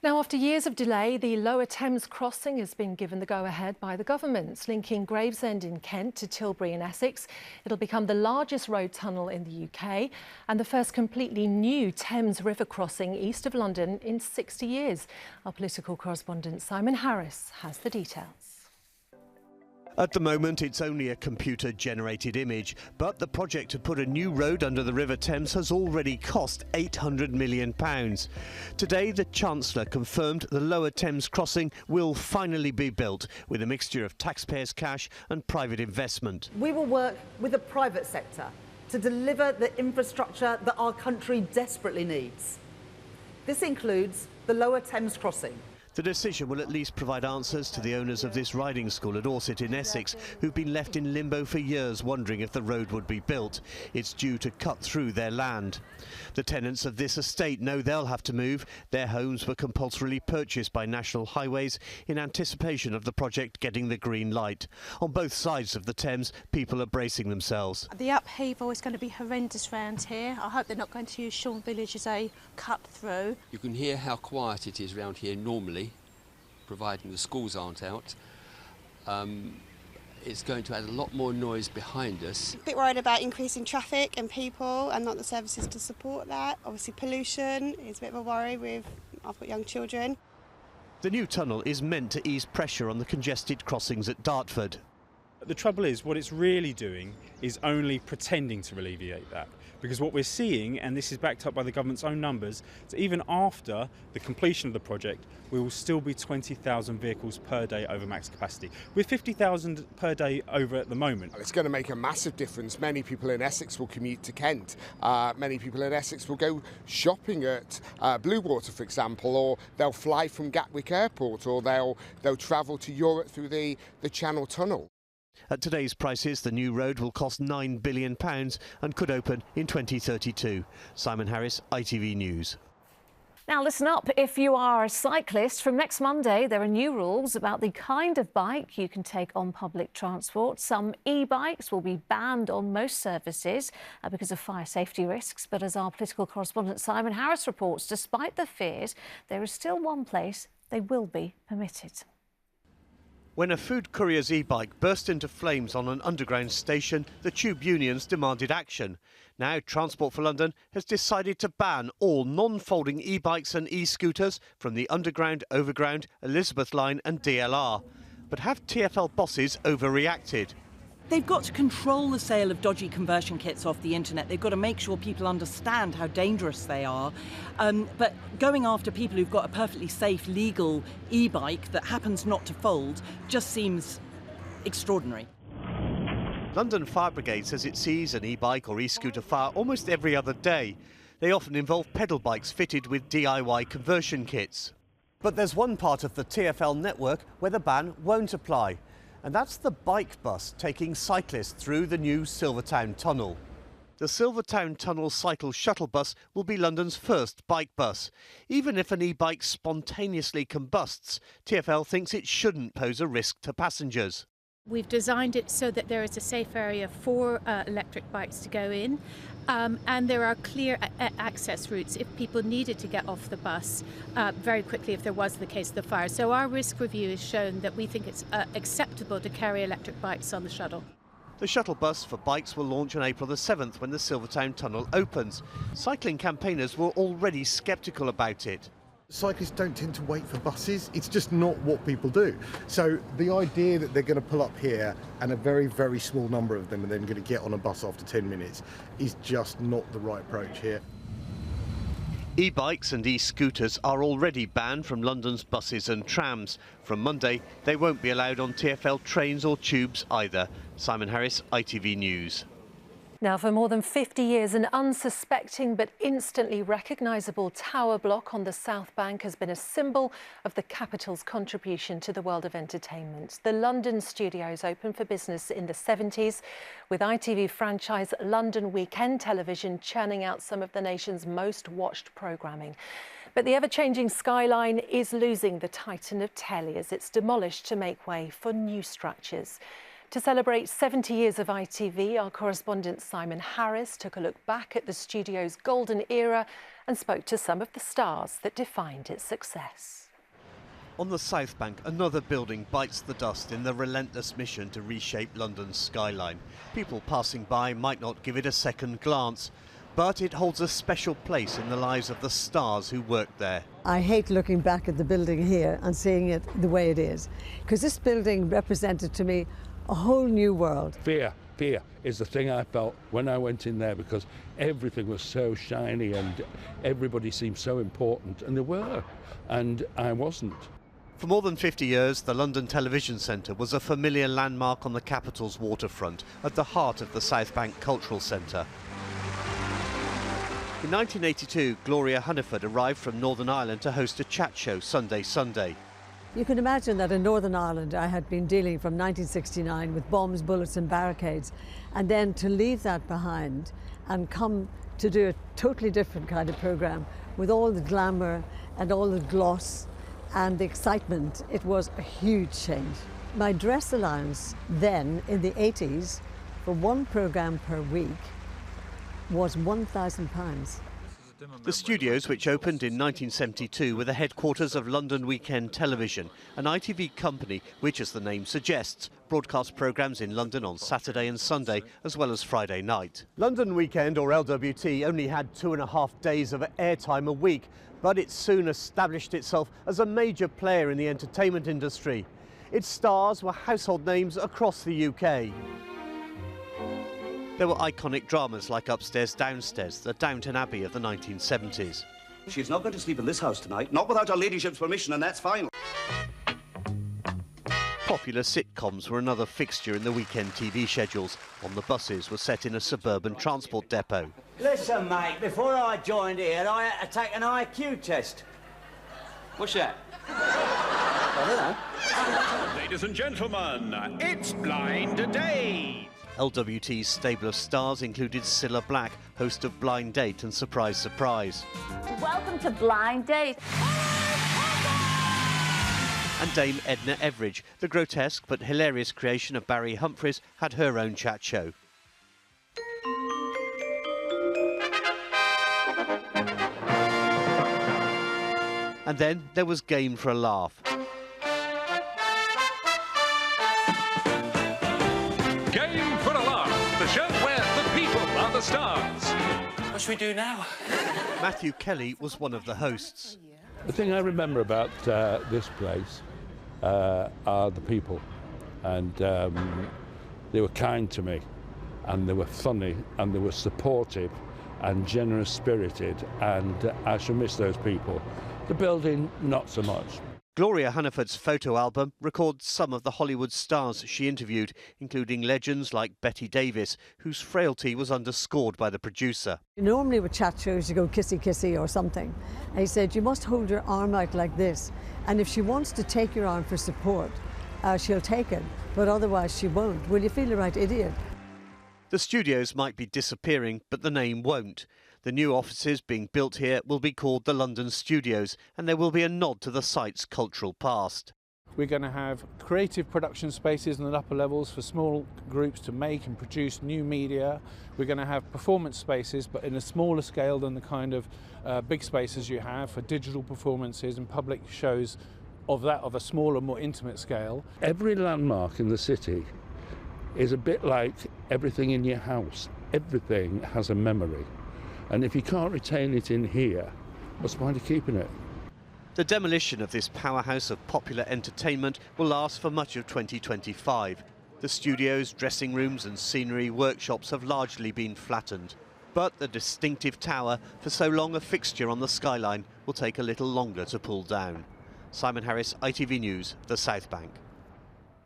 Now, after years of delay, the Lower Thames crossing has been given the go-ahead by the government, linking Gravesend in Kent to Tilbury in Essex. It'll become the largest road tunnel in the UK and the first completely new Thames River crossing east of London in 60 years. Our political correspondent Simon Harris has the details. At the moment, it's only a computer-generated image, but the project to put a new road under the River Thames has already cost £800 million. Today, the Chancellor confirmed the Lower Thames crossing will finally be built with a mixture of taxpayers' cash and private investment. We will work with the private sector to deliver the infrastructure that our country desperately needs. This includes the Lower Thames crossing. The decision will at least provide answers to the owners of this riding school at Orsett in Essex, who've been left in limbo for years wondering if the road would be built. It's due to cut through their land. The tenants of this estate know they'll have to move. Their homes were compulsorily purchased by National Highways in anticipation of the project getting the green light. On both sides of the Thames, people are bracing themselves. The upheaval is going to be horrendous round here. I hope they're not going to use Shorn Village as a cut through. You can hear how quiet it is round here normally, providing the schools aren't out. It's going to add a lot more noise behind us. A bit worried about increasing traffic and people and not the services to support that. Obviously pollution is a bit of a worry I've got young children. The new tunnel is meant to ease pressure on the congested crossings at Dartford. The trouble is, what it's really doing is only pretending to alleviate that. Because what we're seeing, and this is backed up by the government's own numbers, is even after the completion of the project, we will still be 20,000 vehicles per day over max capacity. We're 50,000 per day over at the moment. It's going to make a massive difference. Many people in Essex will commute to Kent. Many people in Essex will go shopping at Bluewater, for example, or they'll fly from Gatwick Airport, or they'll travel to Europe through the Channel Tunnel. At today's prices, the new road will cost £9 billion and could open in 2032. Simon Harris, ITV News. Now listen up, if you are a cyclist, from next Monday there are new rules about the kind of bike you can take on public transport. Some e-bikes will be banned on most services because of fire safety risks. But as our political correspondent Simon Harris reports, despite the fears, there is still one place they will be permitted. When a food courier's e-bike burst into flames on an underground station, the tube unions demanded action. Now Transport for London has decided to ban all non-folding e-bikes and e-scooters from the Underground, Overground, Elizabeth Line and DLR. But have TfL bosses overreacted? They've got to control the sale of dodgy conversion kits off the internet. They've got to make sure people understand how dangerous they are. But going after people who've got a perfectly safe, legal e-bike that happens not to fold just seems extraordinary. London Fire Brigade says it sees an e-bike or e-scooter fire almost every other day. They often involve pedal bikes fitted with DIY conversion kits. But there's one part of the TfL network where the ban won't apply. And that's the bike bus taking cyclists through the new Silvertown Tunnel. The Silvertown Tunnel Cycle Shuttle Bus will be London's first bike bus. Even if an e-bike spontaneously combusts, TfL thinks it shouldn't pose a risk to passengers. We've designed it so that there is a safe area for electric bikes to go in, and there are clear access routes if people needed to get off the bus very quickly if there was the case of the fire. So our risk review has shown that we think it's acceptable to carry electric bikes on the shuttle. The shuttle bus for bikes will launch on April the 7th when the Silvertown Tunnel opens. Cycling campaigners were already sceptical about it. Cyclists don't tend to wait for buses. It's just not what people do. So the idea that they're going to pull up here and a very, very small number of them are then going to get on a bus after 10 minutes is just not the right approach here. E-bikes and e-scooters are already banned from London's buses and trams. From Monday, they won't be allowed on TfL trains or tubes either. Simon Harris, ITV News. Now, for more than 50 years, an unsuspecting but instantly recognisable tower block on the South Bank has been a symbol of the capital's contribution to the world of entertainment. The London studios opened for business in the 70s, with ITV franchise London Weekend Television churning out some of the nation's most watched programming. But the ever-changing skyline is losing the titan of telly as it's demolished to make way for new structures. To celebrate 70 years of ITV, our correspondent Simon Harris took a look back at the studio's golden era and spoke to some of the stars that defined its success. On the South Bank, another building bites the dust in the relentless mission to reshape London's skyline. People passing by might not give it a second glance, but it holds a special place in the lives of the stars who worked there. I hate looking back at the building here and seeing it the way it is, because this building represented to me a whole new world. Fear is the thing I felt when I went in there, because everything was so shiny and everybody seemed so important, and they were, and I wasn't. For more than 50 years, the London Television Centre was a familiar landmark on the capital's waterfront, at the heart of the South Bank Cultural Centre. In 1982, Gloria Hunniford arrived from Northern Ireland to host a chat show Sunday. You can imagine that in Northern Ireland I had been dealing from 1969 with bombs, bullets and barricades, and then to leave that behind and come to do a totally different kind of programme with all the glamour and all the gloss and the excitement. It was a huge change. My dress allowance then in the 80s for one programme per week was £1,000. The studios, which opened in 1972, were the headquarters of London Weekend Television, an ITV company which, as the name suggests, broadcast programmes in London on Saturday and Sunday, as well as Friday night. London Weekend, or LWT, only had 2.5 days of airtime a week, but it soon established itself as a major player in the entertainment industry. Its stars were household names across the UK. There were iconic dramas like Upstairs, Downstairs, the Downton Abbey of the 1970s. She's not going to sleep in this house tonight, not without her ladyship's permission, and that's final. Popular sitcoms were another fixture in the weekend TV schedules. On the buses were set in a suburban transport depot. Listen, mate, before I joined here, I had to take an IQ test. What's that? I don't know. Ladies and gentlemen, it's Blind Date. LWT's stable of stars included Cilla Black, host of Blind Date and Surprise Surprise. Welcome to Blind Date. And Dame Edna Everage, the grotesque but hilarious creation of Barry Humphries, had her own chat show. And then there was Game for a Laugh. Game for a Laugh, the show where the people are the stars. What should we do now? Matthew Kelly was one of the hosts. The thing I remember about this place are the people, and they were kind to me, and they were funny, and they were supportive and generous spirited, and I shall miss those people. The building, not so much. Gloria Hunniford's photo album records some of the Hollywood stars she interviewed, including legends like Betty Davis, whose frailty was underscored by the producer. Normally with chat shows you go kissy kissy or something. And he said you must hold your arm out like this, and if she wants to take your arm for support, she'll take it, but otherwise she won't. Will you feel a right idiot? The studios might be disappearing, but the name won't. The new offices being built here will be called the London Studios, and there will be a nod to the site's cultural past. We're going to have creative production spaces in the upper levels for small groups to make and produce new media. We're going to have performance spaces, but in a smaller scale than the kind of big spaces you have for digital performances and public shows of a smaller, more intimate scale. Every landmark in the city is a bit like everything in your house. Everything has a memory. And if you can't retain it in here, what's the point of keeping it? The demolition of this powerhouse of popular entertainment will last for much of 2025. The studios, dressing rooms and scenery workshops have largely been flattened. But the distinctive tower, for so long a fixture on the skyline, will take a little longer to pull down. Simon Harris, ITV News, the South Bank.